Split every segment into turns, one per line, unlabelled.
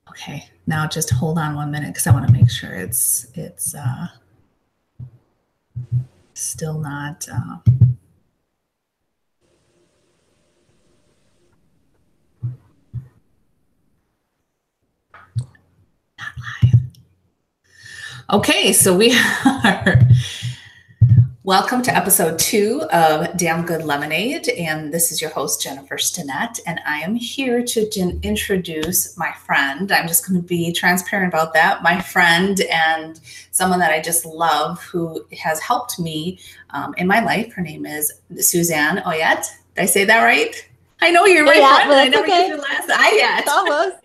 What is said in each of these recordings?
Okay, now just hold on 1 minute because I want to make sure it's still not. Not live. Okay, so we are. Welcome to episode 2 of Damn Good Lemonade, and this is your host, Jennifer Stinnett, and I am here to introduce my friend. I'm just going to be transparent about that. My friend and someone that I just love who has helped me in my life. Her name is Suzanne Ayotte. Did I say that right? I know you're my friend. I never used your last Ayotte.
Almost.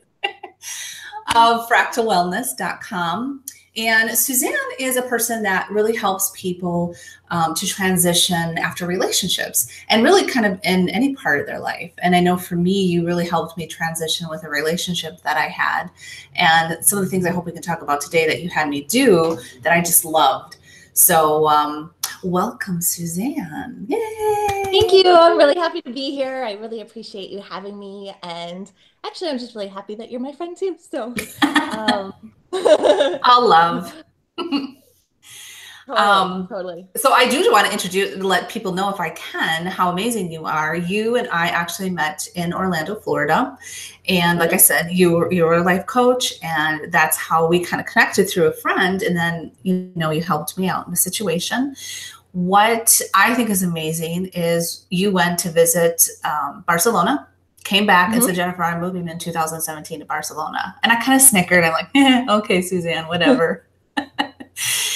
Of fractalwellness.com. And Suzanne is a person that really helps people to transition after relationships and really kind of in any part of their life. And I know for me, you really helped me transition with a relationship that I had. And some of the things I hope we can talk about today that you had me do that I just loved. So welcome, Suzanne. Yay!
Thank you. I'm really happy to be here. I really appreciate you having me. And actually, I'm just really happy that you're my friend too. So
I'll love.
Totally.
So I do want to let people know, if I can, how amazing you are. You and I actually met in Orlando, Florida. And like I said, you were a life coach, and that's how we kind of connected through a friend. And then, you helped me out in a situation. What I think is amazing is you went to visit Barcelona, came back and said, Jennifer, I'm moving in 2017 to Barcelona. And I kind of snickered. I'm like, okay, Suzanne, whatever.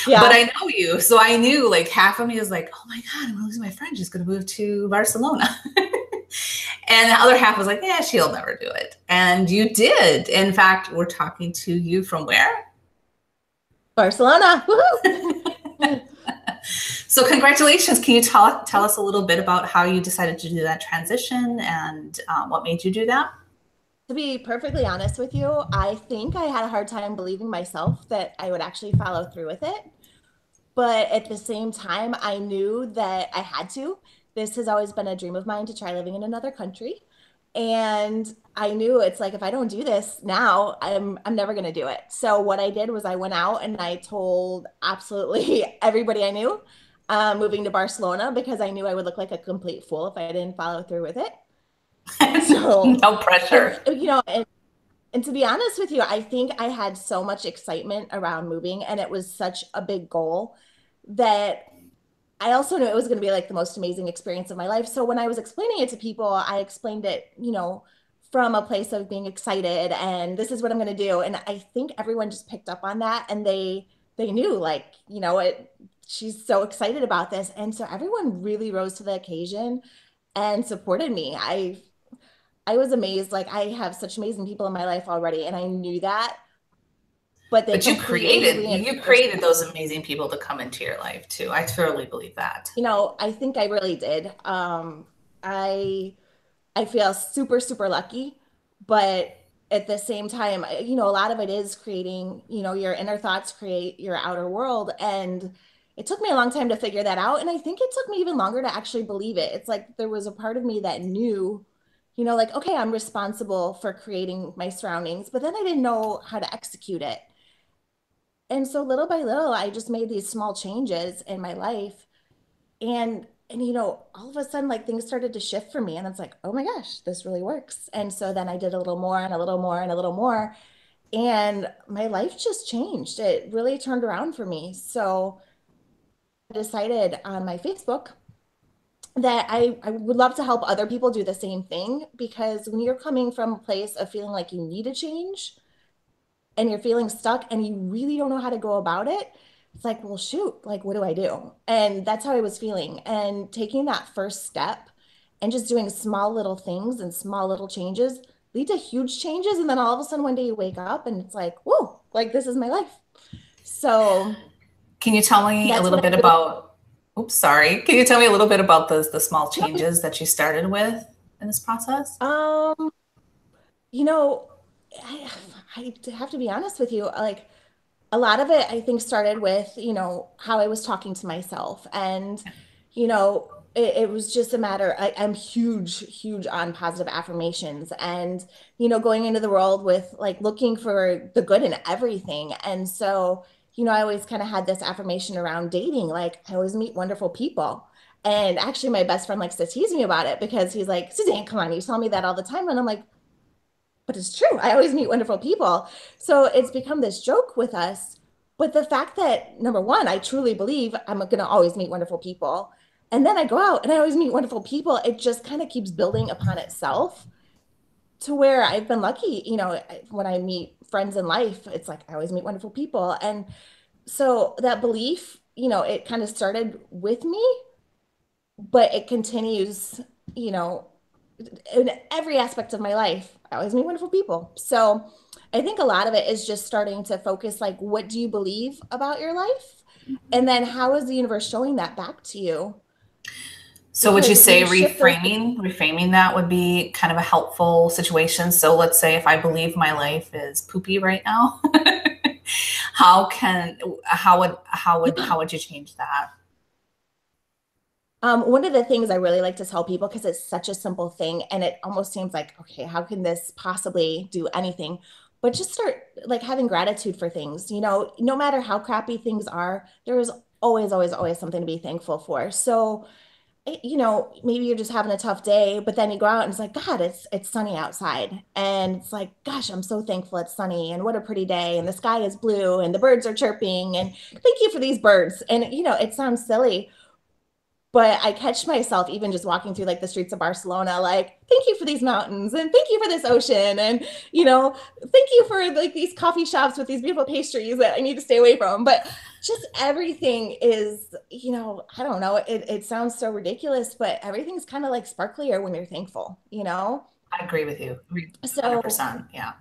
Yeah. But I know you. So I knew, like, half of me was like, oh my God, I'm losing my friend. She's going to move to Barcelona. And the other half was like, yeah, she'll never do it. And you did. In fact, we're talking to you from where?
Barcelona.
So congratulations. Can you tell us a little bit about how you decided to do that transition and what made you do that?
To be perfectly honest with you, I think I had a hard time believing myself that I would actually follow through with it. But at the same time, I knew that I had to. This has always been a dream of mine to try living in another country. And I knew it's like, if I don't do this now, I'm never going to do it. So what I did was I went out and I told absolutely everybody I knew moving to Barcelona, because I knew I would look like a complete fool if I didn't follow through with it.
So no pressure.
And to be honest with you, I think I had so much excitement around moving, and it was such a big goal that I also knew it was going to be like the most amazing experience of my life. So when I was explaining it to people, I explained it, from a place of being excited and this is what I'm going to do. And I think everyone just picked up on that, and they knew, like, she's so excited about this. And so everyone really rose to the occasion and supported me. I was amazed. Like, I have such amazing people in my life already, and I knew that.
But you created those amazing people to come into your life too. I thoroughly believe that.
I think I really did. I feel super, super lucky, but at the same time, a lot of it is creating, your inner thoughts create your outer world. And it took me a long time to figure that out. And I think it took me even longer to actually believe it. It's like there was a part of me that knew, like, okay, I'm responsible for creating my surroundings, but then I didn't know how to execute it. And so little by little, I just made these small changes in my life. And all of a sudden, like, things started to shift for me. And it's like, oh my gosh, this really works. And so then I did a little more and a little more and a little more. And my life just changed. It really turned around for me. So I decided on my Facebook that I would love to help other people do the same thing, because when you're coming from a place of feeling like you need a change and you're feeling stuck and you really don't know how to go about it, it's like, well, shoot, like, what do I do? And that's how I was feeling. And taking that first step and just doing small little things and small little changes lead to huge changes. And then all of a sudden one day you wake up and it's like, whoa, like, this is my life. So
can you tell me a little bit about, can you tell me a little bit about the small changes that you started with in this process?
I have to be honest with you, like, a lot of it, I think, started with, how I was talking to myself. And, it was just a matter, I'm huge on positive affirmations and, going into the world with like looking for the good in everything. And so, I always kind of had this affirmation around dating, like I always meet wonderful people. And actually my best friend likes to tease me about it because he's like, Suzanne, come on, you tell me that all the time. And I'm like, but it's true. I always meet wonderful people. So it's become this joke with us. But the fact that, number one, I truly believe I'm going to always meet wonderful people. And then I go out and I always meet wonderful people. It just kind of keeps building upon itself to where I've been lucky. When I meet friends in life, it's like I always meet wonderful people. And so that belief, it kind of started with me, but it continues, you know, in every aspect of my life. I always meet wonderful people. So I think a lot of it is just starting to focus like, what do you believe about your life? And then how is the universe showing that back to you?
So would you
Because when
say
you shift those,
reframing that would be kind of a helpful situation? So let's say if I believe my life is poopy right now, how would you change that?
one of the things I really like to tell people, because it's such a simple thing and it almost seems like, okay, how can this possibly do anything? But just start like having gratitude for things. No matter how crappy things are, there is always something to be thankful for. So, maybe you're just having a tough day, but then you go out and it's like, God, it's sunny outside. And it's like, gosh, I'm so thankful it's sunny and what a pretty day. And the sky is blue and the birds are chirping. And thank you for these birds. And it sounds silly, but I catch myself even just walking through like the streets of Barcelona, like, thank you for these mountains and thank you for this ocean. And, thank you for like these coffee shops with these beautiful pastries that I need to stay away from. But just everything is, I don't know, it sounds so ridiculous, but everything's kind of like sparklier when you're thankful.
I agree with you.
So
100%. Yeah.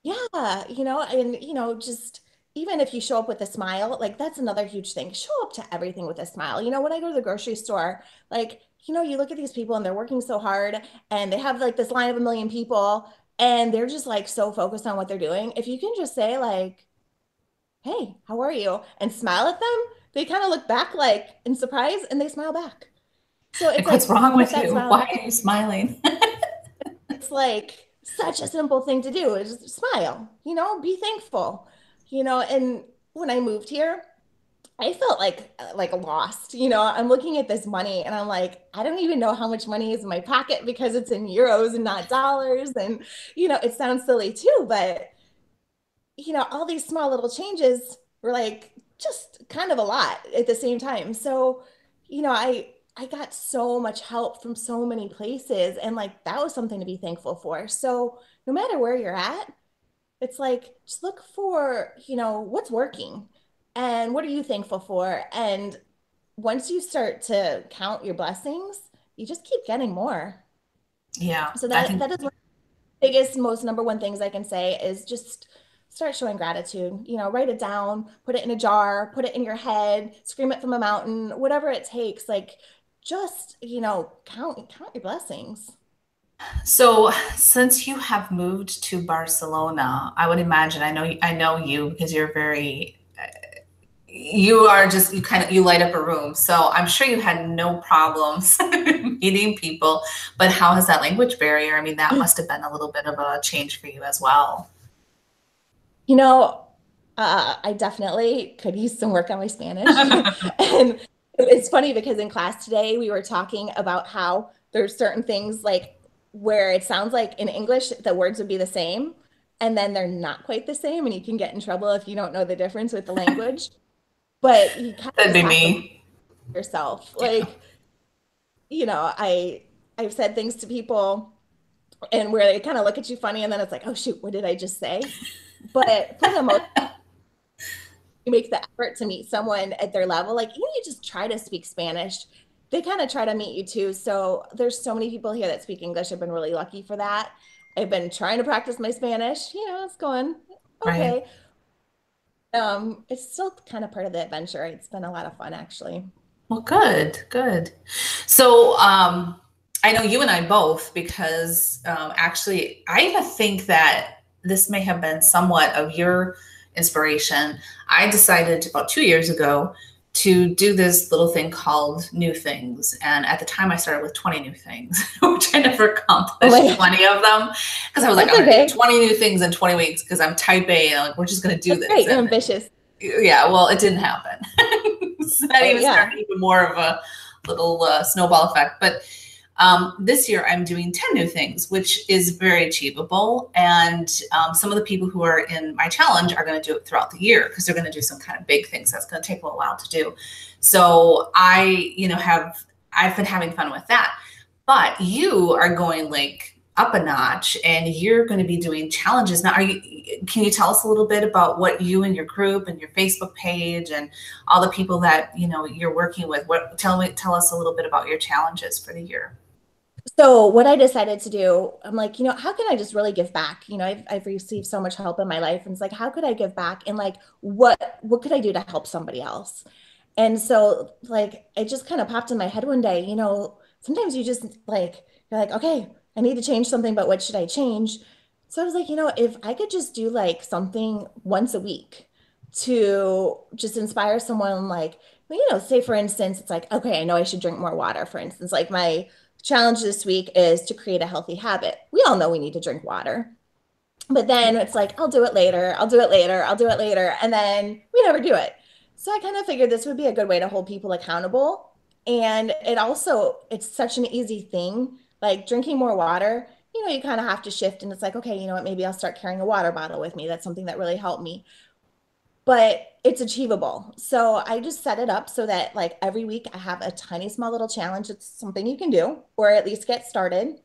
yeah, and just even if you show up with a smile, like that's another huge thing. Show up to everything with a smile. When I go to the grocery store, like, you look at these people and they're working so hard and they have like this line of a million people and they're just like so focused on what they're doing. If you can just say like, "Hey, how are you?" and smile at them, they kind of look back like in surprise and they smile back. So it's
Like, what's
like
wrong
put
with
that
you?
smile on
Why
their
are
face.
you smiling?
It's like such a simple thing to do is smile, be thankful, and when I moved here, I felt like lost. I'm looking at this money and I'm like, I don't even know how much money is in my pocket because it's in euros and not dollars. And, it sounds silly too, but all these small little changes were like just kind of a lot at the same time. So, I got so much help from so many places and like that was something to be thankful for. So, no matter where you're at, it's like just look for, what's working and what are you thankful for? And once you start to count your blessings, you just keep getting more.
Yeah,
So
I
that
think
that is one of the biggest, most number one things I can say is just start showing gratitude. Write it down, put it in a jar, put it in your head, scream it from a mountain, whatever it takes. Like just, count your blessings.
so. Since you have moved to Barcelona, I would imagine I know you because you are just you light up a room. So I'm sure you had no problems meeting people. But how has that language barrier? I mean, that must have been a little bit of a change for you as well.
You know, I definitely could use some work on my Spanish. And it's funny because in class today, we were talking about how there's certain things like where it sounds like in English, the words would be the same, and then they're not quite the same, and you can get in trouble if you don't know the difference with the language. But you kind of
That'd
just
be
have to
me.
yourself.
Yeah.
Like, I've said things to people and where they kind of look at you funny, and then it's like, oh shoot, what did I just say? But for the most you make the effort to meet someone at their level, like even you just try to speak Spanish, they kind of try to meet you too. So there's so many people here that speak English. I've been really lucky for that. I've been trying to practice my Spanish. It's going
Right.
okay. It's still kind of part of the adventure. It's been a lot of fun actually.
Well, good, good. So, I know you and I both because actually, I even think that this may have been somewhat of your inspiration. I decided about 2 years ago to do this little thing called new things. And at the time I started with 20 new things, which I never accomplished 20 of them. Because I was like, I'm going to do 20 new things in 20 weeks because I'm type A and like, we're just going to do this.
Great, ambitious.
Yeah, well, it didn't happen. So that even started even more of a little snowball effect. But this year I'm doing 10 new things, which is very achievable. And some of the people who are in my challenge are going to do it throughout the year because they're going to do some kind of big things that's going to take a little while to do. So I've been having fun with that. But you are going like up a notch and you're going to be doing challenges. Now, can you tell us a little bit about what you and your group and your Facebook page and all the people that, you're working with? Tell us a little bit about your challenges for the year.
So what I decided to do, I'm like, how can I just really give back? I've received so much help in my life. And it's like, how could I give back? And like, what could I do to help somebody else? And so like, it just kind of popped in my head one day, sometimes you just like, you're like, okay, I need to change something, but what should I change? So I was like, if I could just do like something once a week to just inspire someone, like, say for instance, it's like, okay, I know I should drink more water. For instance, like my challenge this week is to create a healthy habit. We all know we need to drink water, but then it's like, I'll do it later. I'll do it later. I'll do it later. And then we never do it. So I kind of figured this would be a good way to hold people accountable. And it's such an easy thing, like drinking more water, you kind of have to shift and it's like, okay, you know what, maybe I'll start carrying a water bottle with me. That's something that really helped me, but it's achievable. So I just set it up so that like every week I have a tiny, small little challenge. It's something you can do or at least get started.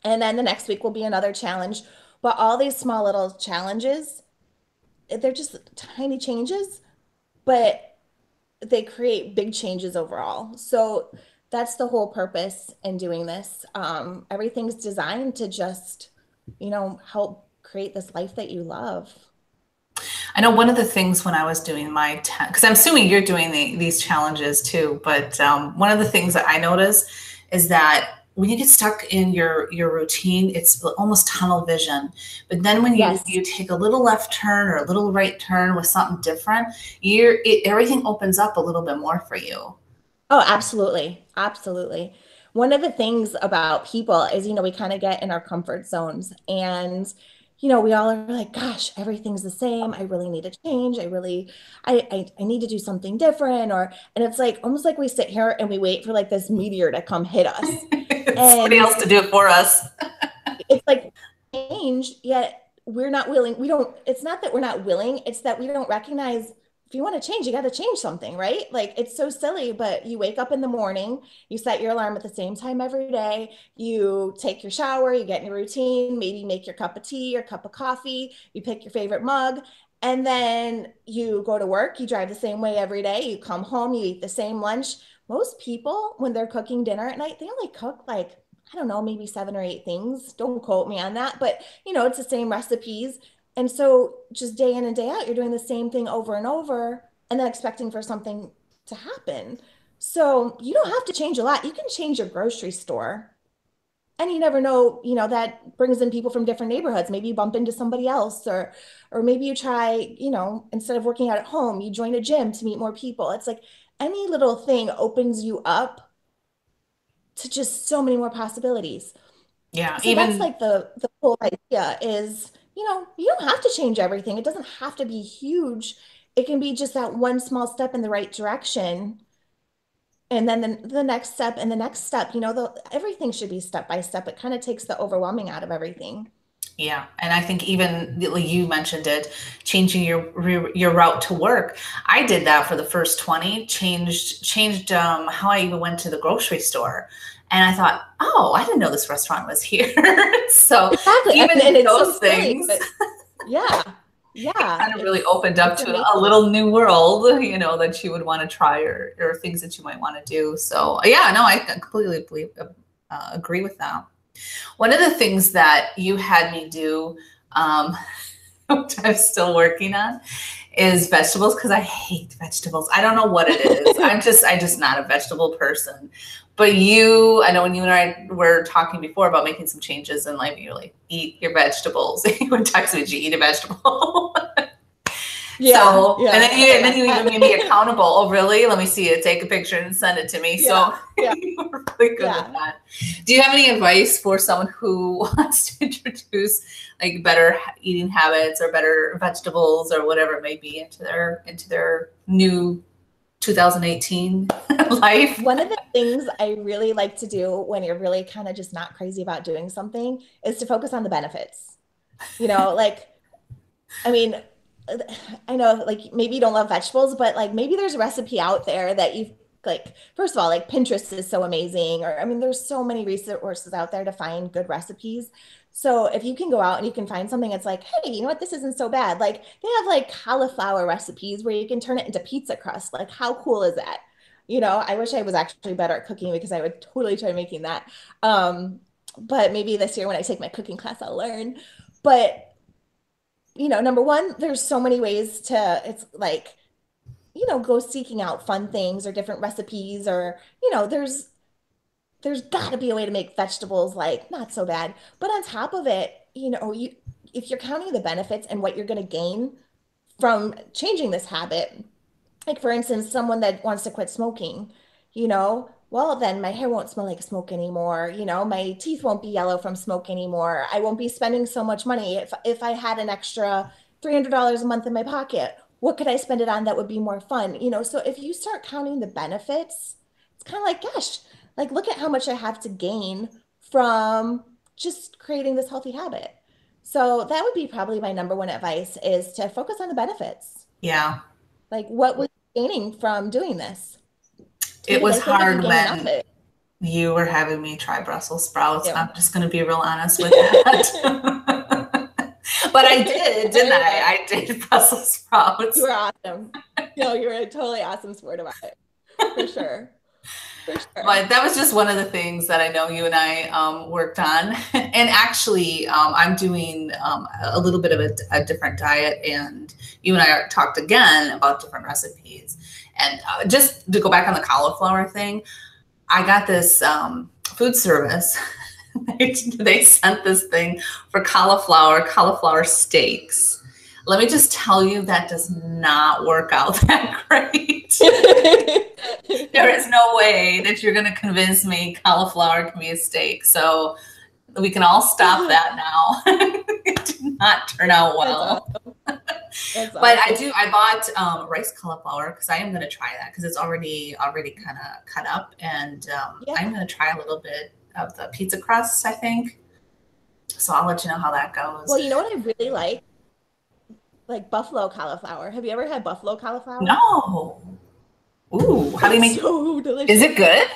And then the next week will be another challenge. But all these small little challenges, they're just tiny changes, but they create big changes overall. So that's the whole purpose in doing this. Everything's designed to just, help create this life that you love.
I know one of the things when I was doing my, because I'm assuming you're doing these challenges too, but one of the things that I notice is that when you get stuck in your routine, it's almost tunnel vision. But then when you take a little left turn or a little right turn with something different, everything opens up a little bit more for you.
Oh, absolutely. Absolutely. One of the things about people is, we kind of get in our comfort zones and, we all are like, gosh, everything's the same. I really need to change. I need to do something different. And it's like, almost like we sit here and we wait for like this meteor to come hit us.
Somebody else to do it for us.
It's like change, yet we're not willing. It's not that we're not willing. It's that we don't recognize if you want to change, you got to change something, right? Like it's so silly, but you wake up in the morning, you set your alarm at the same time every day, you take your shower, you get in your routine, maybe make your cup of tea or cup of coffee, you pick your favorite mug, and then you go to work, you drive the same way every day, you come home, you eat the same lunch. Most people, when they're cooking dinner at night, they only cook like, I don't know, maybe 7 or 8 things. Don't quote me on that, but it's the same recipes. And so just day in and day out, you're doing the same thing over and over and then expecting for something to happen. So you don't have to change a lot. You can change your grocery store. And you never know, that brings in people from different neighborhoods. Maybe you bump into somebody else or maybe you try, instead of working out at home, you join a gym to meet more people. It's like any little thing opens you up to just so many more possibilities.
Yeah.
So that's like the whole idea is, you don't have to change everything. It doesn't have to be huge. It can be just that one small step in the right direction. And then the next step and the next step, everything should be step by step. It kind of takes the overwhelming out of everything.
Yeah. And I think even like you mentioned it, changing your route to work. I did that for the first 20, changed how I even went to the grocery store. And I thought, oh, I didn't know this restaurant was here. So
exactly.
even
and
those things,
silly, yeah.
kind of really opened up to a little new world, that you would want to try or things that you might want to do. So yeah, no, I completely agree with that. One of the things that you had me do, which I'm still working on, is vegetables because I hate vegetables. I don't know what it is. I'm just not a vegetable person. But I know when you and I were talking before about making some changes in life, you're like, eat your vegetables. You would text me, did you eat a vegetable?
Yeah,
And
yeah.
then you even made me accountable. Oh, really? Let me see it. Take a picture and send it to me. So
Yeah, yeah,
you were really good with
yeah.
that. Do you have any advice for someone who wants to introduce like better eating habits or better vegetables or whatever it may be into their new 2018 life?
One of the things I really like to do when you're really kind of just not crazy about doing something is to focus on the benefits. You know, like, I mean, I know like maybe you don't love vegetables, but like maybe there's a recipe out there that you've like, first of all, like Pinterest is so amazing. Or I mean, there's so many resources out there to find good recipes. So if you can go out and you can find something that's like, hey, you know what, this isn't so bad. Like they have like cauliflower recipes where you can turn it into pizza crust. Like how cool is that? You know, I wish I was actually better at cooking because I would totally try making that. But maybe this year when I take my cooking class, I'll learn. But you know, number one, there's so many ways to, it's like, you know, go seeking out fun things or different recipes or, you know, there's got to be a way to make vegetables like not so bad. But on top of it, you know, you if you're counting the benefits and what you're going to gain from changing this habit, like for instance, someone that wants to quit smoking, you know, well, then my hair won't smell like smoke anymore. You know, my teeth won't be yellow from smoke anymore. I won't be spending so much money. If I had an extra $300 a month in my pocket, what could I spend it on that would be more fun? You know, so if you start counting the benefits, it's kind of like, gosh, like look at how much I have to gain from just creating this healthy habit. So that would be probably my number one advice is to focus on the benefits.
Yeah.
Like what was gaining from doing this?
It
Because
was
I think if you
hard
gain
when
nothing,
you were having me try Brussels sprouts.
you
I'm just going to be real honest with that. But I did, didn't I? I did Brussels
you
sprouts.
were awesome. You know, you were a totally awesome sport about it. For sure. For sure.
But that was just one of the things that I know you and I worked on. And actually, I'm doing a little bit of a different diet. And you and I talked again about different recipes. And just to go back on the cauliflower thing, I got this food service. They sent this thing for cauliflower steaks. Let me just tell you, that does not work out that great. There is no way that you're going to convince me cauliflower can be a steak. So we can all stop that now. It did not turn out well.
That's
But
awesome.
I bought rice cauliflower because I am going to try that because it's already kind of cut up. And I'm
Yeah.
going to try a little bit of the pizza crust, I think. So I'll let you know how that goes.
Well, you know what I really like buffalo cauliflower. Have you ever had buffalo cauliflower?
No. Ooh, how do you
It's
make?
so
Is
delicious.
it good?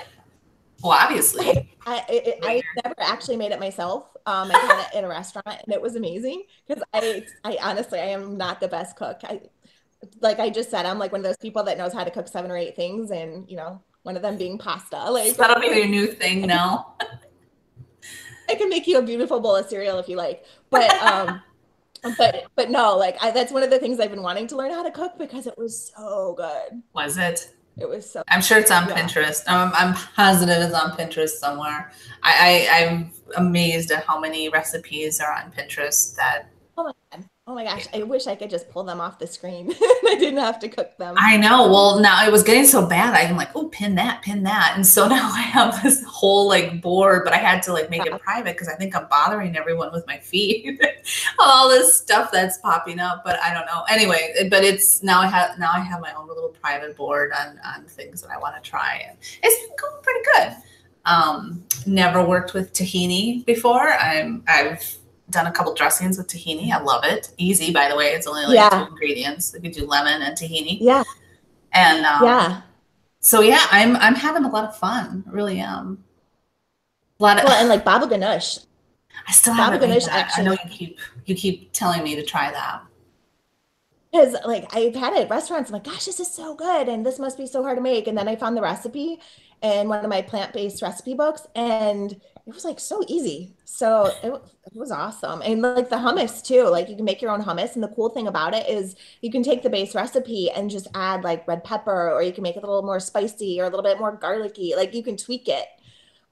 Well, obviously.
I never actually made it myself. I had it in a restaurant and it was amazing because I honestly I am not the best cook. I like I just said I'm like one of those people that knows how to cook seven or eight things and you know one of them being pasta.
So
Like
that'll be your new thing now.
I can make you a beautiful bowl of cereal if you like. But no, like that's one of the things I've been wanting to learn how to cook because it was so good.
Was it?
It was so
I'm sure it's on
yeah.
Pinterest. I'm positive it's on Pinterest somewhere. I'm amazed at how many recipes are on Pinterest that
Oh my God. Oh my gosh. I wish I could just pull them off the screen. I didn't have to cook them.
I know. Well, now it was getting so bad. I'm like, oh, pin that, pin that. And so now I have this whole like board, but I had to like make it private because I think I'm bothering everyone with my feed. All this stuff that's popping up, but I don't know. Anyway, but it's now I have my own little private board on things that I want to try. And it's been going pretty good. Never worked with tahini before. I've done a couple dressings with tahini. I love it. Easy, by the way. It's only like two
Yeah.
ingredients. You could do lemon and tahini.
Yeah.
And
Yeah.
so yeah, I'm having a lot of fun. I really am. A lot of
Well, and like baba ganoush.
I still
Baba
haven't made
ganoush
that. I know
actually,
you keep telling me to try that.
because like I've had it at restaurants. I'm like, gosh, this is so good. And this must be so hard to make. And then I found the recipe in one of my plant-based recipe books, and it was like so easy. So it was awesome. And like the hummus too. Like you can make your own hummus. And the cool thing about it is you can take the base recipe and just add like red pepper, or you can make it a little more spicy or a little bit more garlicky. Like you can tweak it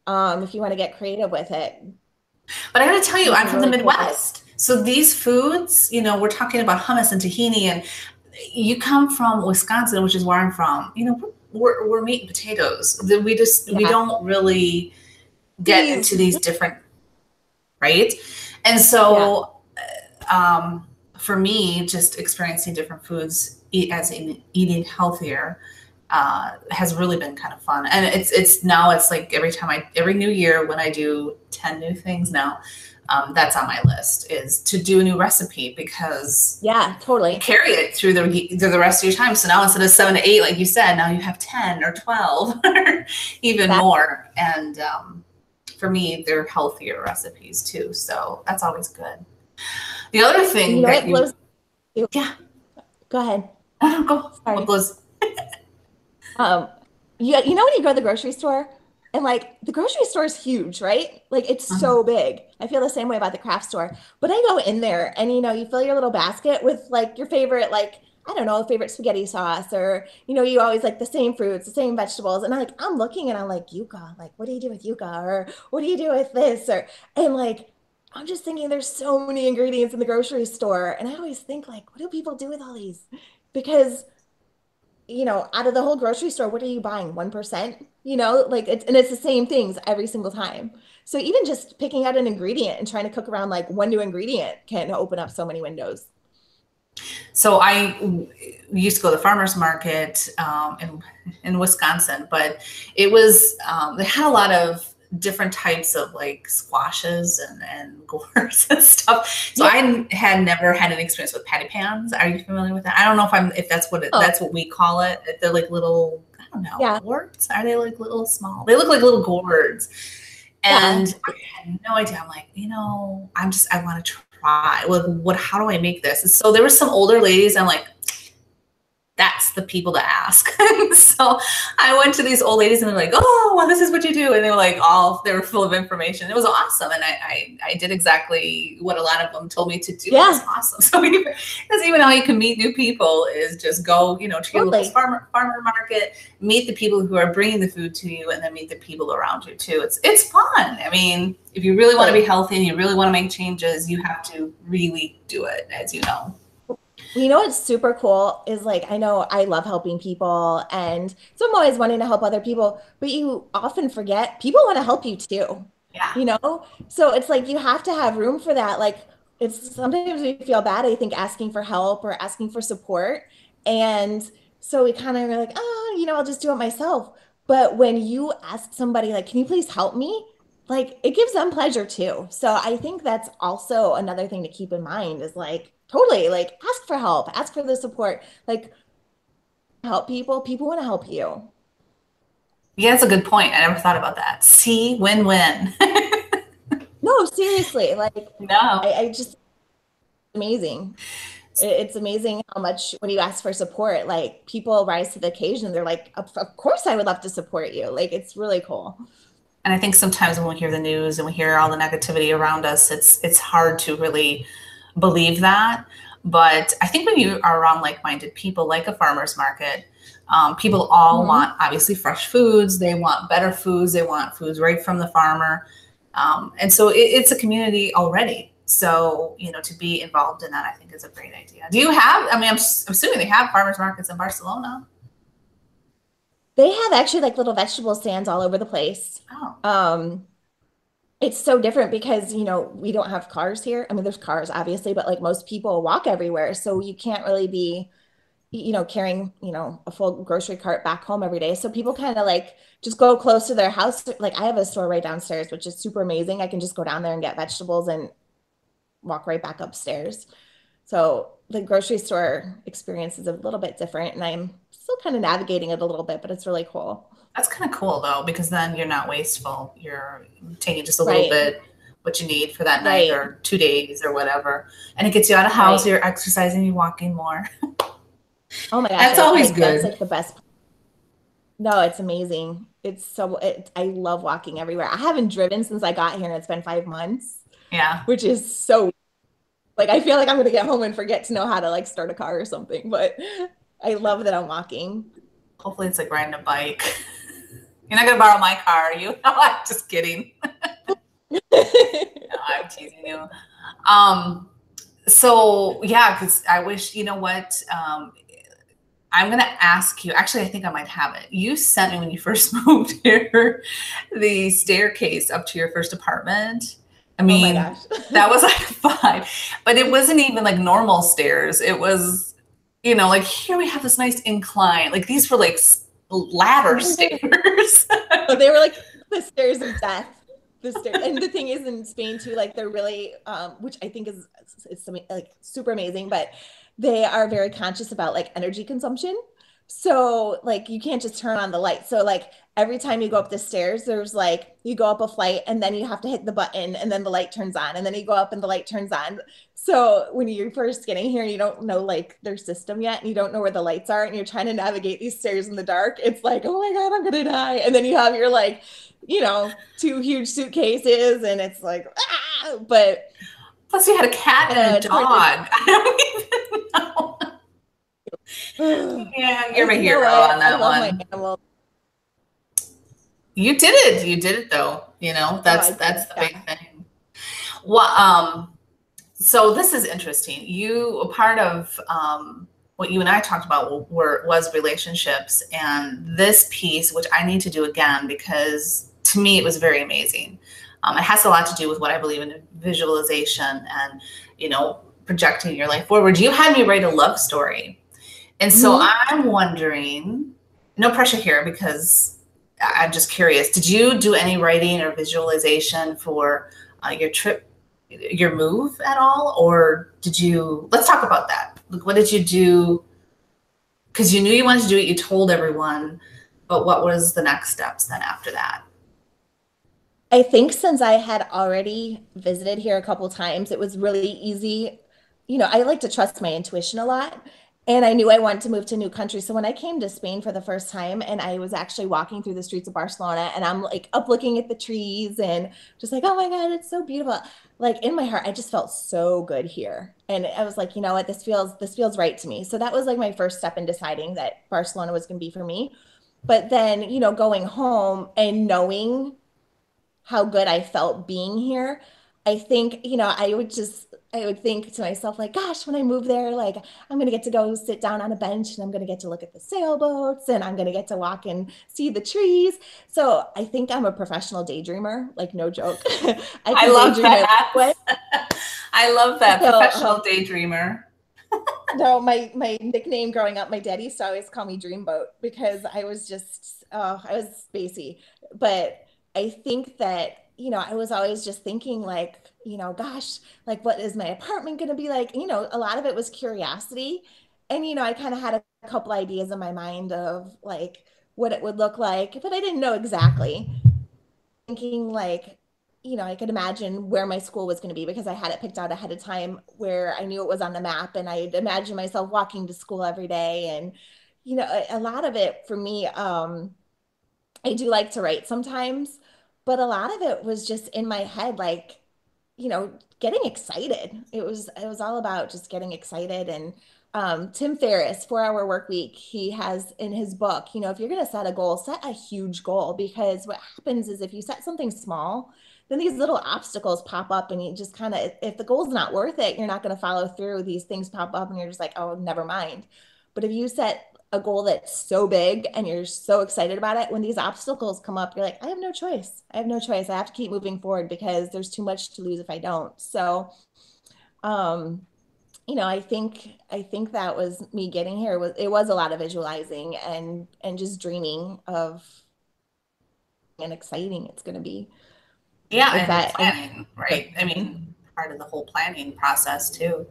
if you want to get creative with it.
But I got to tell you,
And
I'm
some
from the
really cool.
Midwest. So these foods, we're talking about hummus and tahini, and you come from Wisconsin, which is where I'm from. You know, we're meat and potatoes. We don't really get into these different, right? And so for me, just experiencing different foods, eating healthier, has really been kind of fun. And it's now it's like every new year when I do 10 new things now, that's on my list, is to do a new recipe, because
totally
you carry it through the rest of your time. So now instead of 7 to 8, like you said, now you have 10 or 12 or even more. And for me, they're healthier recipes too. So that's always good. The other thing that
yeah, go ahead.
Go.
Sorry.
What blows?
You know when you go to the grocery store and like the grocery store is huge, right? Like it's so big. I feel the same way about the craft store. But I go in there and you fill your little basket with like your favorite, like, I don't know, favorite spaghetti sauce, or you always like the same fruits, the same vegetables. And I'm looking and I'm like, yuca, like what do you do with yuca? Or what do you do with this? And like I'm just thinking there's so many ingredients in the grocery store. And I always think like, what do people do with all these? Because out of the whole grocery store, what are you buying? 1%? Like it's the same things every single time. So even just picking out an ingredient and trying to cook around like one new ingredient can open up so many windows.
So I used to go to the farmer's market in Wisconsin, but it was, they had a lot of different types of like squashes and gourds and stuff. So I had never had an experience with patty pans. Are you familiar with that? I don't know if that's that's what we call it. They're like little, I don't know, gourds. Are they like little small? They look like little gourds. And I had no idea. I'm like, I want to try. Like, how do I make this? And so there were some older ladies. I'm like, that's the people to ask. So I went to these old ladies and they're like, oh, well, this is what you do. And they were like, they were full of information. It was awesome. And I did exactly what a lot of them told me to do. Yeah. It was awesome. So that's even how you can meet new people, is just go, to your local farmer market, meet the people who are bringing the food to you, and then meet the people around you too. It's fun. I mean, if you really want to be healthy and you really want to make changes, you have to really do it, as you know.
What's super cool is like, I know I love helping people, and so I'm always wanting to help other people, but you often forget people want to help you too.
Yeah.
So it's like you have to have room for that. Like it's sometimes we feel bad, I think, asking for help or asking for support. And so we kind of are like, oh, I'll just do it myself. But when you ask somebody like, can you please help me? Like it gives them pleasure too. So I think that's also another thing to keep in mind, is like, totally, like ask for help, ask for the support, like help people want to help you.
Yeah, that's a good point. I never thought about that. See, win-win.
No, seriously, like
no,
I just amazing. It's amazing how much when you ask for support, like people rise to the occasion. They're like, of course I would love to support you. Like it's really cool.
And I think sometimes when we hear the news and we hear all the negativity around us, it's hard to really believe that. But I think when you are around like-minded people, like a farmer's market, people all want obviously fresh foods. They want better foods. They want foods right from the farmer. And so it's a community already. So, to be involved in that, I think is a great idea. Do you have, I'm assuming they have farmers markets in Barcelona.
They have actually like little vegetable stands all over the place.
Oh.
It's so different because, we don't have cars here. I mean, there's cars obviously, but like most people walk everywhere. So you can't really be, carrying, a full grocery cart back home every day. So people kind of like just go close to their house. Like I have a store right downstairs, which is super amazing. I can just go down there and get vegetables and walk right back upstairs. So the grocery store experience is a little bit different, and I'm still kind of navigating it a little bit, but it's really cool.
That's kind of cool though, because then you're not wasteful. You're taking just a little bit what you need for that night or 2 days or whatever. And it gets you out of the house, you're exercising, you're walking more.
Oh my gosh.
That's always good.
That's like the best. No, it's amazing. I love walking everywhere. I haven't driven since I got here, and it's been 5 months.
Yeah.
Which is so, like, I feel like I'm going to get home and forget to know how to like start a car or something, but I love that I'm walking.
Hopefully it's like riding a bike. You're not going to borrow my car, are you? No, I'm just kidding. No, I'm teasing you. So yeah, because I wish, I'm going to ask you, actually, I think I might have it. You sent me when you first moved here the staircase up to your first apartment. I
Oh my
mean,
gosh.
that was like fun, but it wasn't even like normal stairs. It was, like here we have this nice incline. Like these were like ladder stairs.
Oh, they were like the stairs of death. The stairs, and the thing is in Spain too, like they're really, which I think is something like super amazing, but they are very conscious about like energy consumption. So like you can't just turn on the light. So like every time you go up the stairs, there's like you go up a flight and then you have to hit the button and then the light turns on and then you go up and the light turns on. So when you're first getting here, you don't know like their system yet and you don't know where the lights are and you're trying to navigate these stairs in the dark. It's like, oh my God, I'm gonna die. And then you have your like, two huge suitcases and it's like, ah, but
Plus, you had a cat and a
it's hard to
dog. I don't even know. Yeah, you're my
you know
hero
what?
on
I
that
love my
one.
animals.
You did it. You did it though.
Oh,
That's
I
that's
did.
the
Yeah.
big thing. Well, so this is interesting. A part of what you and I talked about was relationships, and this piece, which I need to do again because to me it was very amazing. It has a lot to do with what I believe in visualization and projecting your life forward. You had me write a love story, and so
Mhm.
I'm wondering. No pressure here because I'm just curious. Did you do any writing or visualization for your trip, your move at all? Or let's talk about that. Like, what did you do? Because you knew you wanted to do it, you told everyone, but what was the next steps then after that?
I think since I had already visited here a couple times, it was really easy. I like to trust my intuition a lot. And I knew I wanted to move to a new country. So when I came to Spain for the first time and I was actually walking through the streets of Barcelona and I'm like up looking at the trees and just like, oh my God, it's so beautiful. Like in my heart, I just felt so good here. And I was like, you know what, this feels right to me. So that was like my first step in deciding that Barcelona was going to be for me. But then, going home and knowing how good I felt being here. I think, I would think to myself, like, gosh, when I move there, like, I'm going to get to go sit down on a bench and I'm going to get to look at the sailboats and I'm going to get to walk and see the trees. So I think I'm a professional daydreamer, like, no joke. I
I
can
love
daydream my
that.
life
I love that.
away. So,
Professional daydreamer.
no, my nickname growing up, my daddy used to always call me Dreamboat because I was just, I was spacey. But I think that, I was always just thinking like, gosh, like what is my apartment going to be like? A lot of it was curiosity. And, I kind of had a couple ideas in my mind of like what it would look like, but I didn't know exactly. Thinking like, I could imagine where my school was going to be because I had it picked out ahead of time where I knew it was on the map and I'd imagine myself walking to school every day. And, a lot of it for me, I do like to write sometimes, but a lot of it was just in my head, like, getting excited. It was all about just getting excited. And Tim Ferriss, 4 Hour Work Week, he has in his book, if you're going to set a goal, set a huge goal because what happens is if you set something small, then these little obstacles pop up and you just kind of, if the goal's not worth it, you're not going to follow through. These things pop up and you're just like, oh, never mind. But if you set a goal that's so big and you're so excited about it, when these obstacles come up, you're like, I have no choice. I have no choice. I have to keep moving forward because there's too much to lose if I don't. So, um, I think that was me getting here. It was a lot of visualizing and just dreaming of and exciting it's going to be.
Yeah,
If
and
that and
planning, right? I mean, part of the whole planning process too.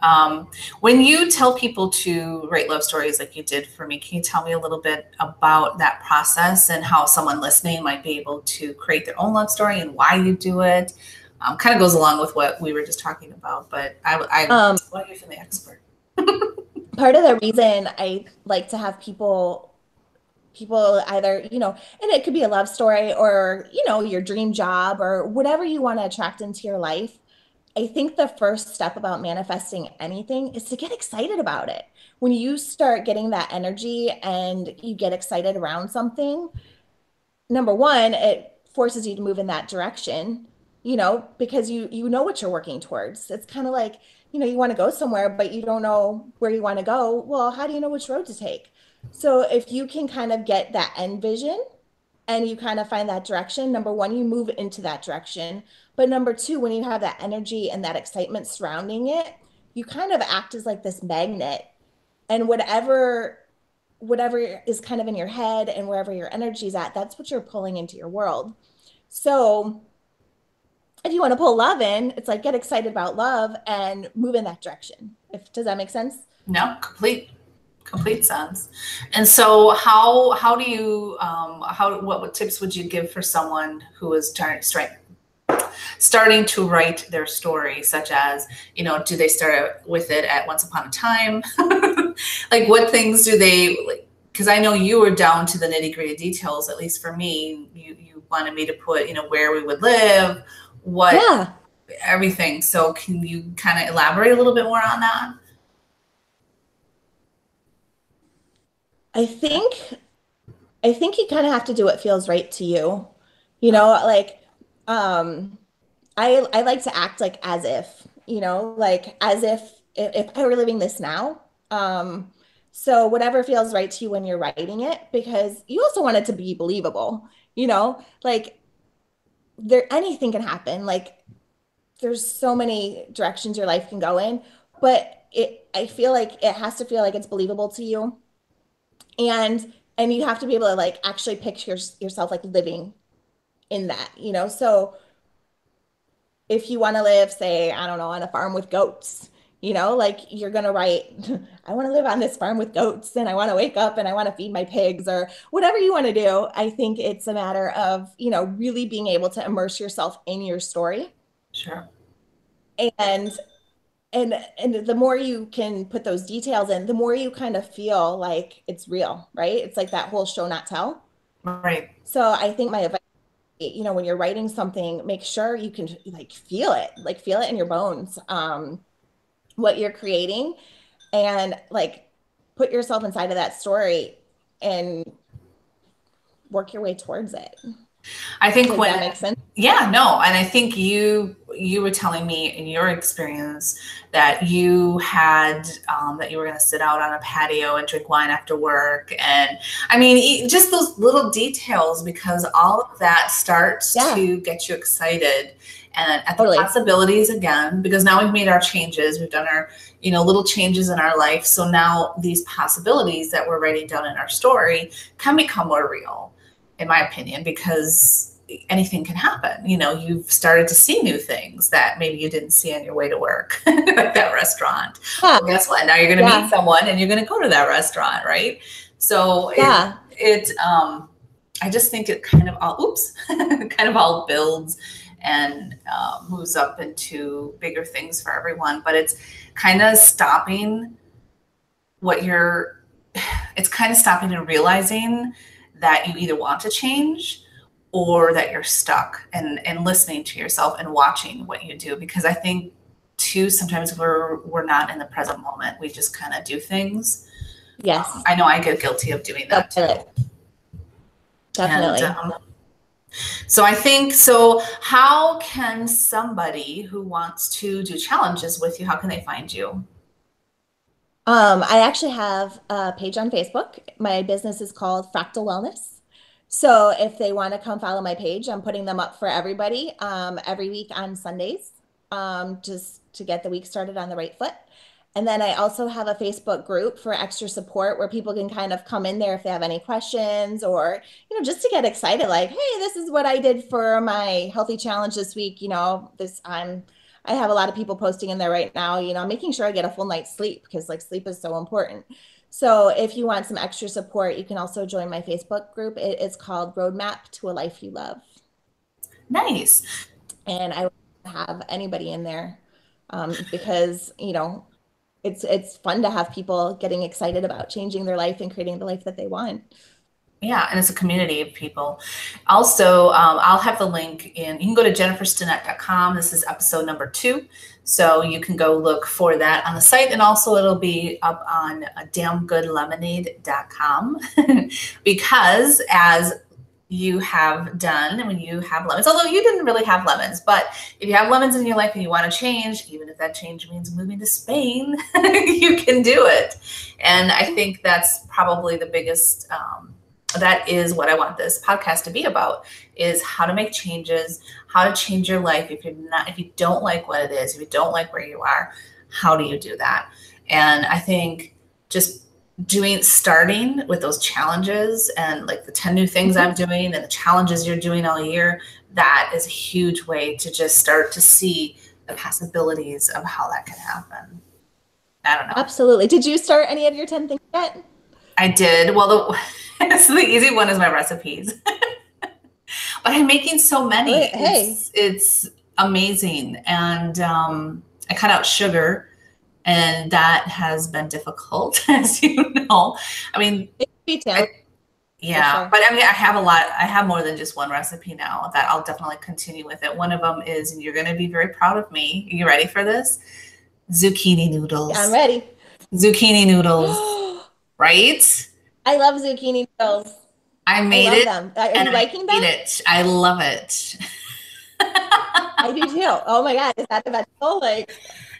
Um, when you tell people to write love stories like you did for me, can you tell me a little bit about that process and how someone listening might be able to create their own love story and why you do it? Kind of goes along with what we were just talking about, but I
um,
want you from the expert.
part of the reason I like to have people either, and it could be a love story or, your dream job or whatever you want to attract into your life. I think the first step about manifesting anything is to get excited about it. When you start getting that energy and you get excited around something, number one, it forces you to move in that direction. because you know what you're working towards. It's kind of like, you want to go somewhere, but you don't know where you want to go. Well, how do you know which road to take? So if you can kind of get that end vision and you kind of find that direction, number one, you move into that direction. But number two, when you have that energy and that excitement surrounding it, you kind of act as like this magnet, and whatever is kind of in your head and wherever your energy is at, that's what you're pulling into your world. So if you want to pull love in, it's like get excited about love and move in that direction. Does that make sense?
No, complete sense. And so how do you what tips would you give for someone who is starting to write their story, such as, do they start with it at once upon a time? Like what things do they like? Because I know you were down to the nitty gritty details, at least for me. You wanted me to put, where we would live,
Yeah.
everything. So can you kind of elaborate a little bit more on that?
I think I think you kind of have to do what feels right to you. Like I like to act like as if, like as if I were living this now. So whatever feels right to you when you're writing it, because you also want it to be believable, like anything can happen. Like there's so many directions your life can go in, but I feel like it has to feel like it's believable to you. And you have to be able to like actually picture yourself like living in that, So if you want to live, say, I don't know, on a farm with goats, like you're going to write, I want to live on this farm with goats and I want to wake up and I want to feed my pigs or whatever you want to do. I think it's a matter of, really being able to immerse yourself in your story.
Sure.
And and the more you can put those details in, the more you kind of feel like it's real, right? It's like that whole show not tell.
Right.
So I think my advice, when you're writing something, make sure you can like feel it in your bones, what you're creating, and like put yourself inside of that story and work your way towards it.
I think
Does that make sense?
yeah, no. And I think you were telling me in your experience that you had, that you were going to sit out on a patio and drink wine after work. And I mean, just those little details, because all of that starts to get you excited and at the possibilities again, because now we've made our changes. We've done our, little changes in our life. So now these possibilities that we're writing down in our story can become more real, in my opinion, because anything can happen. You've started to see new things that maybe you didn't see on your way to work, like that restaurant. Well, guess what? Now you're going to meet someone and you're going to go to that restaurant, right? So I just think it kind of all builds and moves up into bigger things for everyone. But it's kind of stopping and realizing that you either want to change or that you're stuck, and listening to yourself and watching what you do. Because I think too, sometimes we're not in the present moment. We just kind of do things.
Yes.
I know I get guilty of doing that too.
Definitely.
And, so I think, how can somebody who wants to do challenges with you, how can they find you?
I actually have a page on Facebook. My business is called Fractal Wellness. So if they want to come follow my page, I'm putting them up for everybody every week on Sundays, just to get the week started on the right foot. And then I also have a Facebook group for extra support where people can kind of come in there if they have any questions, or, just to get excited, like, hey, this is what I did for my healthy challenge this week. I have a lot of people posting in there right now, making sure I get a full night's sleep, because like sleep is so important. So if you want some extra support, you can also join my Facebook group. It is called Roadmap to a Life You Love.
Nice.
And I would have anybody in there because, it's fun to have people getting excited about changing their life and creating the life that they want.
Yeah, and it's a community of people. Also, I'll have the link you can go to jenniferstinnett.com. This is episode number 2. So you can go look for that on the site. And also it'll be up on damngoodlemonade.com because as you have done when you have lemons, although you didn't really have lemons, but if you have lemons in your life and you want to change, even if that change means moving to Spain, you can do it. And I think that's probably the biggest, that is what I want this podcast to be about, is how to make changes, how to change your life. If you don't like what it is, if you don't like where you are, how do you do that? And I think just starting with those challenges and like the 10 new things I'm doing and the challenges you're doing all year, that is a huge way to just start to see the possibilities of how that can happen. I don't know.
Absolutely. Did you start any of your 10 things yet?
I did. Well, so the easy one is my recipes, but I'm making so many.
Hey,
it's amazing. And I cut out sugar, and that has been difficult, as you know. I mean,
me too.
yeah,
sure.
but I mean, I have more than just one recipe now that I'll definitely continue with it. One of them is, and you're going to be very proud of me. Are you ready for this? Zucchini noodles.
Yeah, I'm ready.
Zucchini noodles, right?
I love zucchini noodles.
I made
love
it
them. Are
and
you
I
liking
ate
them?
it. I love it.
I do too. Oh my God, is that a vegetable? Like,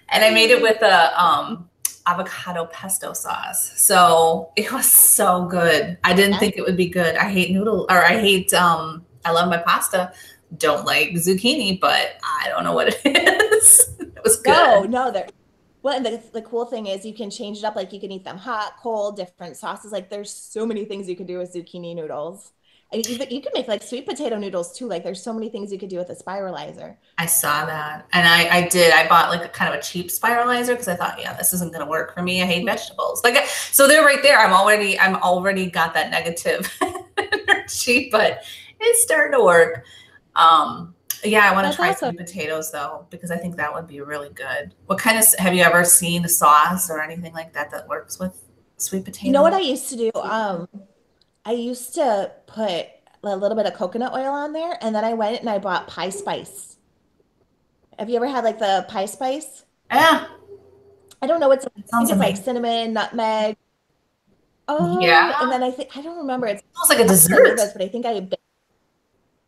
And I made it with a avocado pesto sauce. So it was so good. I didn't think it would be good. I hate I love my pasta. Don't like zucchini, but I don't know what it is. It was good.
no, they're well, and the cool thing is you can change it up. Like you can eat them hot, cold, different sauces. Like there's so many things you can do with zucchini noodles. And you can make like sweet potato noodles too. Like there's so many things you could do with a spiralizer.
I saw that. And I did. I bought like a kind of a cheap spiralizer because I thought, yeah, this isn't going to work for me. I hate vegetables. Like, so they're right there. I'm already got that negative energy, but it's starting to work. Yeah, I want to try
awesome.
sweet potatoes though, because I think that would be really good. Have you ever seen a sauce or anything like that that works with sweet
You know what
potatoes?
I used to do? I used to put a little bit of coconut oil on there, and then I went and I bought pie spice. Have you ever had like the pie spice?
Yeah,
I don't know what's, I
it
think
sounds
it's like
amazing.
cinnamon, nutmeg. And
Yeah,
then I think, I don't remember. It's
it smells like a
I made
dessert.
this, but I think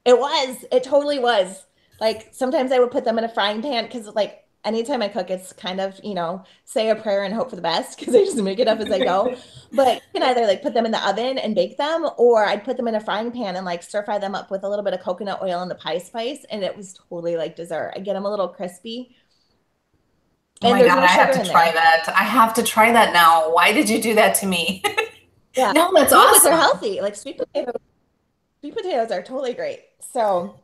it totally was. Like sometimes I would put them in a frying pan because like anytime I cook, it's kind of, say a prayer and hope for the best because I just make it up as I go. But you can either like put them in the oven and bake them, or I'd put them in a frying pan and like stir fry them up with a little bit of coconut oil and the pie spice. And it was totally like dessert. I get them a little crispy
Oh
and
my
there's
God,
no
I have
sugar
to
in
try
there.
that. I have to try that now. Why did you do that to me?
Yeah.
No, that's
No, but they're
awesome.
healthy. Like sweet potatoes are totally great. So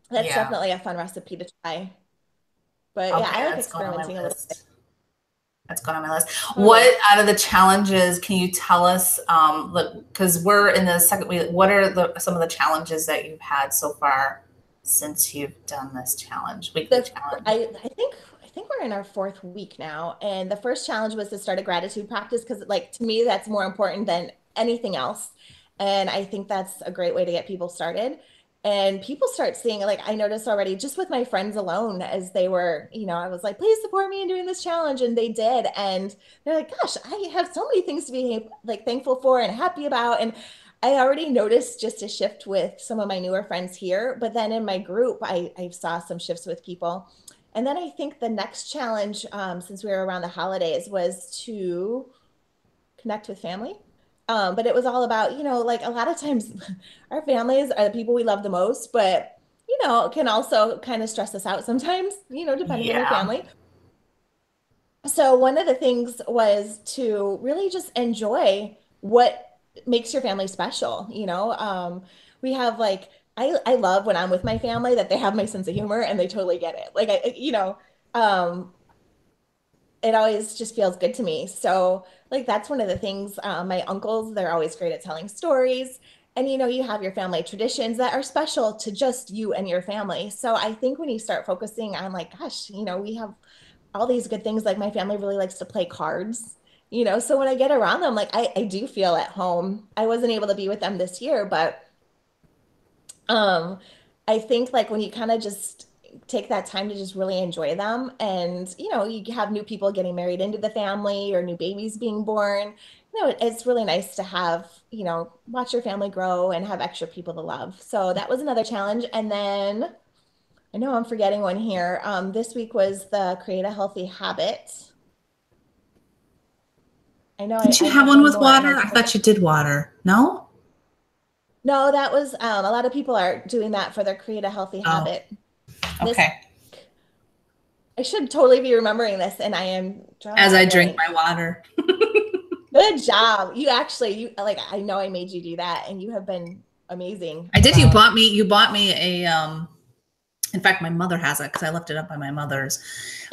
that's
Yeah.
definitely a fun recipe to try. But yeah,
Okay,
I like
that's going on my
experimenting a little bit.
list. That's going on my list.
Totally.
What out of the challenges can you tell us? Look, because we're in the second week. What are some of the challenges that you've had so far since you've done this weekly
The
challenge?
I think we're in our fourth week now, and the first challenge was to start a gratitude practice because, like, to me, that's more important than anything else. And I think that's a great way to get people started. And people start seeing, like, I noticed already just with my friends alone, as they were, I was like, please support me in doing this challenge, and they did. And they're like, gosh, I have so many things to be like thankful for and happy about. And I already noticed just a shift with some of my newer friends here, but then in my group, I saw some shifts with people. And then I think the next challenge, since we were around the holidays, was to connect with family. But it was all about, like a lot of times our families are the people we love the most, but, can also kind of stress us out sometimes, depending on your
Yeah.
family. So one of the things was to really just enjoy what makes your family special. We have like I love when I'm with my family that they have my sense of humor and they totally get it. Like um, it always just feels good to me. So like that's one of the things. My uncles, they're always great at telling stories. And you have your family traditions that are special to just you and your family. So I think when you start focusing on like, gosh, we have all these good things. Like my family really likes to play cards, so when I get around them, like I do feel at home. I wasn't able to be with them this year, but um, I think like when you kind of just take that time to just really enjoy them and you have new people getting married into the family or new babies being born, it's really nice to have, watch your family grow and have extra people to love. So that was another challenge. And then I know I'm forgetting one here. This week was the create a healthy habit. I know
Did you
I
have
have
one
one
with
more, and
water? I thought you did water. No?
no, that was a lot of people are doing that for their create a healthy
Oh,
habit. This
okay.
I should totally be remembering this, and I am drawing
As
a
I drink
blank.
my water.
Good job. You like, I know I made you do that, and you have been amazing
I did.
about.
You bought me a in fact my mother has it because I left it up by my mother's.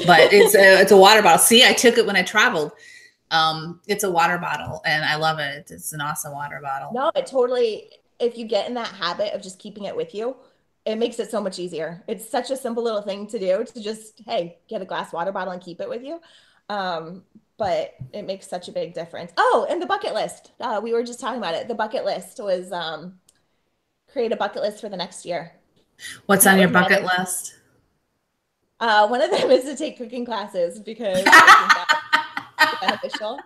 But it's a water bottle. See, I took it when I traveled. It's a water bottle and I love it. It's an awesome water bottle.
No, it totally, if you get in that habit of just keeping it with you, it makes it so much easier. It's such a simple little thing to do to just, hey, get a glass water bottle and keep it with you. But it makes such a big difference. Oh, and the bucket list. We were just talking about it. The bucket list was create a bucket list for the next year.
What's
That
on your
was my
bucket
other.
list?
One of them is to take cooking classes because I think that's beneficial.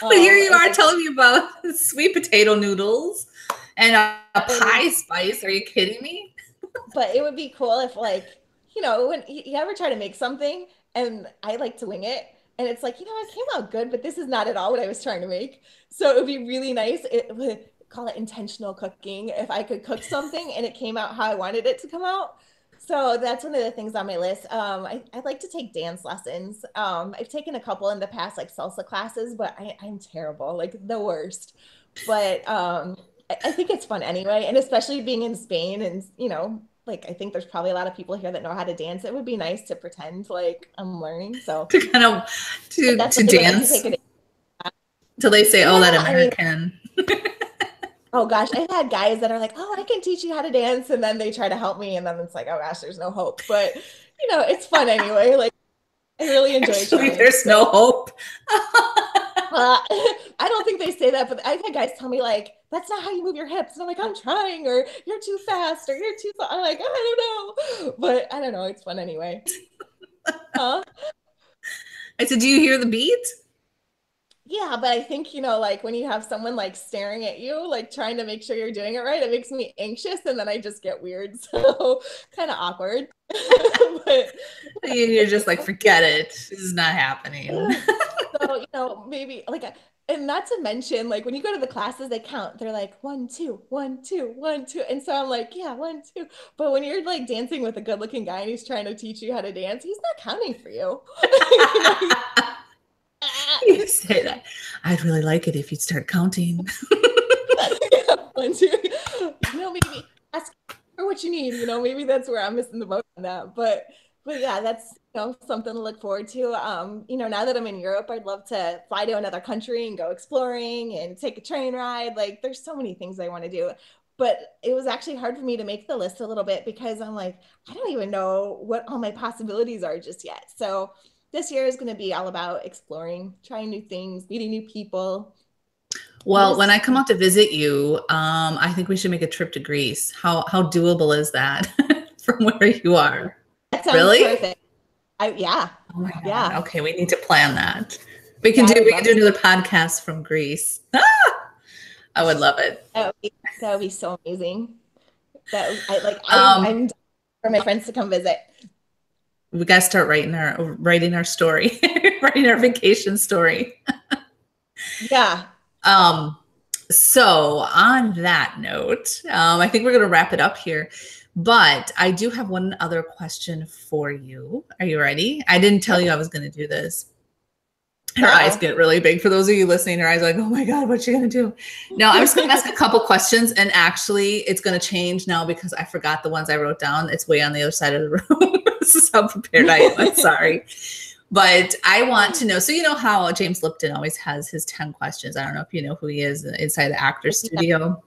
But here you
And
are
I
telling me about sweet potato noodles and a
would,
pie spice. Are you kidding me?
but it would be cool if like, when you ever try to make something and I like to wing it and it's like, it came out good, but this is not at all what I was trying to make. So it would be really nice. It would call it intentional cooking. If I could cook something and it came out how I wanted it to come out. So that's one of the things on my list. I'd like to take dance lessons. I've taken a couple in the past, like salsa classes, but I'm terrible, like the worst. But I think it's fun anyway. And especially being in Spain and, like I think there's probably a lot of people here that know how to dance. It would be nice to pretend like I'm learning. So
To kind of
I
to
definitely would like to
dance
take it.
till they say,
Yeah,
"Oh, that
I mean,
American."
oh gosh, I've had guys that are like, "Oh, I can teach you how to dance," and then they try to help me, and then it's like, "Oh gosh, there's no hope." But it's fun anyway. Like I really enjoy
Actually,
trying.
there's no
So
hope.
I don't think they say that, but I've had guys tell me like, "That's not how you move your hips," and I'm like, "I'm trying," or "You're too fast," or "You're too slow." I'm like, I don't know, but I don't know. It's fun anyway. Huh?
I said, "Do you hear the beat?"
Yeah, but I think, like when you have someone like staring at you, like trying to make sure you're doing it right, it makes me anxious and then I just get weird. So kind of awkward. But
You're just like, "Forget it. This is not happening."
so, maybe like, and not to mention, like when you go to the classes, they count. They're like 1, 2, 1, 2, 1, 2. And so I'm like, yeah, 1, 2. But when you're like dancing with a good looking guy and he's trying to teach you how to dance, he's not counting for you. He's,
You say that. I'd really like it if you'd start counting.
yeah, 1, 2. Maybe ask for what you need. Maybe that's where I'm missing the boat on that. But yeah, that's something to look forward to. Now that I'm in Europe, I'd love to fly to another country and go exploring and take a train ride. Like, there's so many things I want to do. But it was actually hard for me to make the list a little bit because I'm like, I don't even know what all my possibilities are just yet. So this year is going to be all about exploring, trying new things, meeting new people, and
Well, when
just
I come out to visit you, I think we should make a trip to Greece. How doable is that from where you are?
that sounds
Really?
perfect. Yeah,
Oh my God.
yeah,
Okay, we need to plan that.
yeah. I would
We can
love
do
to.
another podcast from Greece. I would love it.
That would be so amazing.
Um,
I'm for my friends to come visit.
we got to start writing our story, writing our vacation story.
Yeah.
Um, so on that note, I think we're going to wrap it up here. But I do have one other question for you. Are you ready? I didn't tell you I was going to do this. Her eyes
Uh-oh.
get really big. For those of you listening, her eyes are like, oh my God, what's she going to do? No, I'm just going to ask a couple questions. And actually, it's going to change now because I forgot the ones I wrote down. It's way on the other side of the room. This is how prepared I am. I'm sorry. But I want to know. So, you know how James Lipton always has his 10 questions. I don't know if you know who he is inside the actor's studio.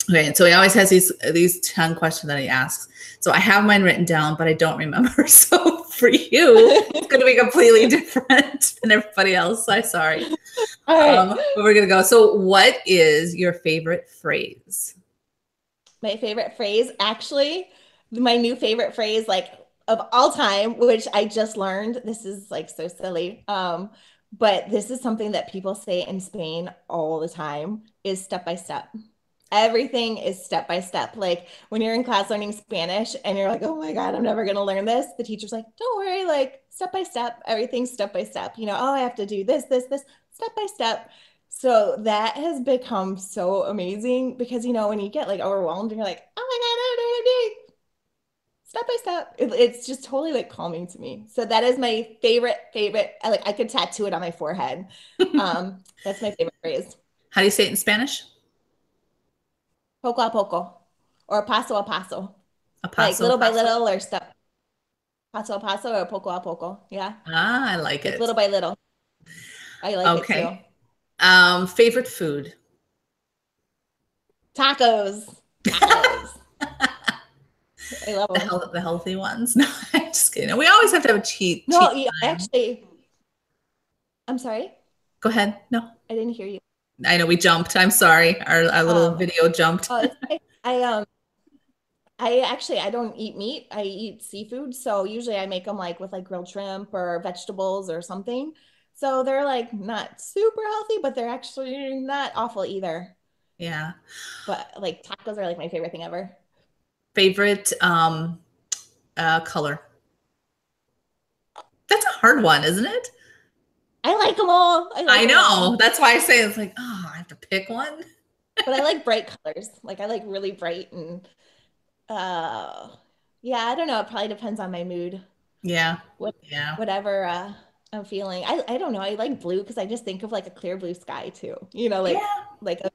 Okay, and so he always has these 10 questions that he asks. So I have mine written down, but I don't remember. So for you, it's going to be completely different than everybody else. I'm sorry.
All right.
But we're going to go. So what is your favorite phrase?
My favorite phrase, actually, my new favorite phrase, like of all time, which I just learned. This is like so silly. But this is something that people say in Spain all the time is step by step. Everything is step by step. Like when you're in class learning Spanish and you're like, oh my God, I'm never going to learn this. The teacher's like, don't worry, like step by step, everything's step by step. You know, oh, I have to do this, step by step. So that has become so amazing because, you know, when you get like overwhelmed and you're like, oh my God, I don't know what to do. Step by step. It's just totally like calming to me. So that is my favorite. I could tattoo it on my forehead. That's my favorite phrase.
How do you say it in Spanish?
Poco a poco or paso a paso.
A
Like
paso,
little by
paso.
little or step paso a paso or poco a poco. Yeah.
Ah, I like
Like
it.
little by little. I like it too.
Okay. Favorite food?
Tacos. Tacos. I love them.
The healthy ones. No, I'm just kidding. We always have to have a cheat
No, yeah,
time.
actually, I'm sorry.
Go ahead. No,
I didn't hear you.
I know we jumped. I'm sorry. Our little
Um,
video jumped.
oh, it's okay. I actually I don't eat meat. I eat seafood. So usually I make them like with like grilled shrimp or vegetables or something. So they're like not super healthy, but they're actually not awful either.
Yeah.
But like tacos are like my favorite thing ever.
Favorite color? That's a hard one, isn't it?
I like them all. I like
I
them
know.
all.
That's why I say it's like, oh, I have to pick one.
But I like bright colors. Like I like really bright and yeah, I don't know. It probably depends on my mood.
Yeah.
What
Yeah.
whatever I'm feeling. I don't know. I like blue because I just think of like a clear blue sky too. You know,
Yeah.
like a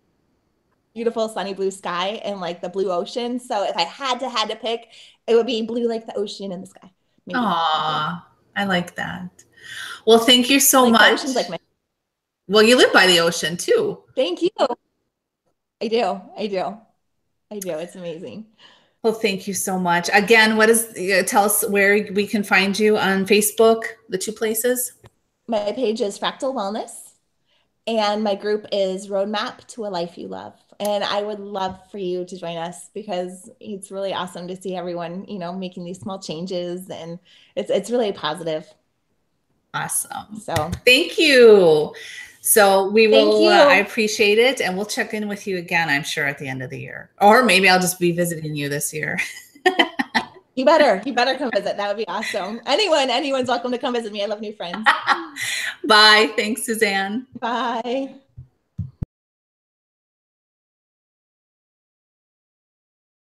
beautiful sunny blue sky and like the blue ocean. So if I had to pick, it would be blue like the ocean and the sky. Maybe.
Aw, I like that. Well, thank you so
Like the
much.
ocean's like my
Well, you live by the ocean too.
thank you. I do. I do. I do. It's amazing.
Well, thank you so much. Again, what is, tell us where we can find you on Facebook, the two places.
My page is Fractal Wellness and my group is Roadmap to a Life You Love. And I would love for you to join us because it's really awesome to see everyone, you know, making these small changes and it's really positive.
Awesome.
So
Thank you. So we
thank
will, I
you.
appreciate it. And we'll check in with you again, I'm sure, at the end of the year. Or maybe I'll just be visiting you this year.
You better come visit. That would be awesome. Anyone's welcome to come visit me. I love new friends.
Bye. Thanks, Suzanne.
Bye.